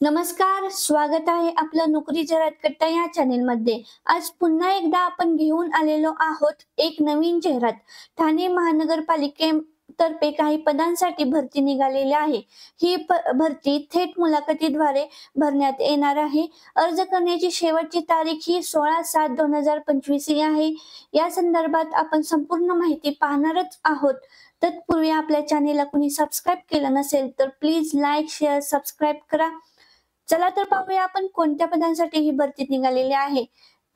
नमस्कार, स्वागत आहे आपलं नोकरी जाहिरात कट्टा या चॅनेलमध्ये. आज पुन्हा एकदा आपण घेऊन आलेलो आहोत एक नवीन जाहिरात. ठाणे महानगरपालिकेतर्फे काही पदांसाठी भरती निघालेली आहे. ही भरती थेट मुलाखतीद्वारे भरण्यात येणार आहे. अर्ज करण्याची शेवटची तारीख ही 16/7/2025 ही आहे. या संदर्भात आपण संपूर्ण माहिती पाहणारच आहोत. तत्पूर्वी आपल्या चॅनेलला कुणी सबस्क्राईब केलं नसेल तर प्लीज लाईक, शेअर, सबस्क्राईब करा. चला तर पाहूया आपण कोणत्या पदांसाठी ही भरती निघालेली आहे.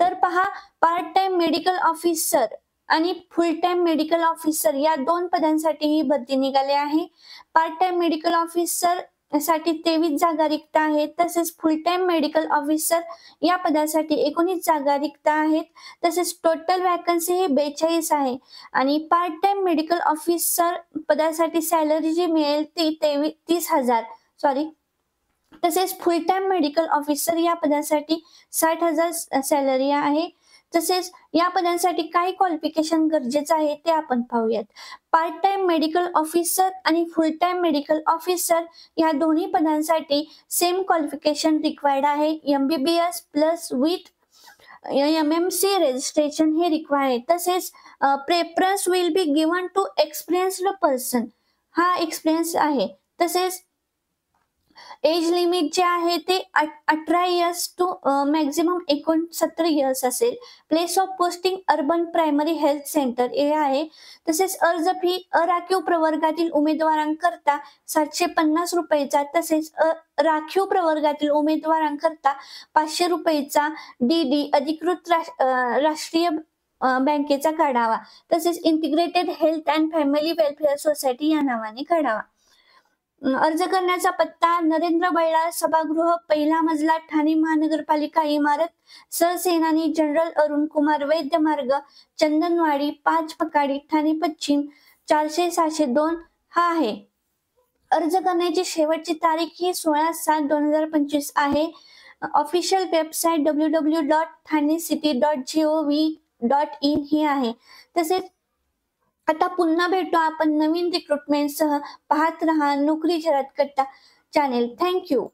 तर पहा, पार्ट टाइम मेडिकल ऑफिसर आणि फुल टाइम मेडिकल ऑफिसर या 2 पदांसाठी ही भरती निघाली आहे. पार्ट टाइम मेडिकल ऑफिसर साठी 23 जागा रिक्त आहेत. तसेच फुल टाइम मेडिकल ऑफिसर या पदासाठी 19 जागा रिक्त आहेत. तसेच टोटल वॅकन्सी ही 42 आहे आणि पार्ट टाइम मेडिकल ऑफिसर पदासाठी सॅलरी जी मिळेल ती 30,000 तसेच फुल टाइम मेडिकल ऑफिसर या पदासाठी 60,000 सॅलरी आहे. तसेच या पदांसाठी काही क्वालिफिकेशन गरजेचं आहे ते आपण पाहूयात. पार्ट टाइम मेडिकल ऑफिसर आणि फुल टाइम मेडिकल ऑफिसर या दोन्ही पदांसाठी सेम क्वालिफिकेशन रिक्वायर्ड आहे. MBBS plus with MMC registration हे रिक्वायर्ड आहे. तसेच preference will be given to experienced person, हा एक्सपिरियन्स आहे. तसेच एज लिमिट जे आहे ते 18 इयर्स टू मॅक्झिमम 69 इयर्स असेल. Place of posting urban primary health centre हे आहे. तसेच अर्ज फी अराखीव प्रवर्गातील उमेदवारांकरता 750 रुपयेचा, तसेच राखीव प्रवर्गातील उमेदवारांकरता 500 रुपयेचा DD अधिकृत राष्ट्रीय बँकेचा काढावा. तसेच integrated health and family welfare society या नावाने काढावा. अर्ज करण्याचा पत्ता नरेंद्र बल्लाळ सभागृह, पहिला मजला, ठाणे महानगरपालिका इमारत, सरसेनानी जनरल अरुण कुमार वैद्य मार्ग, चंदनवाडी 5 फकाडी, ठाणे पश्चिम 400-602 हा आहे. अर्ज करण्याची शेवटची तारीख ही 16/7/2025 आहे. ऑफिशियल वेबसाईट www.thanecity.gov.in ही आहे. तसेच आता पुन्हा भेटू आपण नवीन रिक्रुटमेंट सह. पाहत रहा नोकरी जाहिरात कट्टा चॅनेल. Thank you.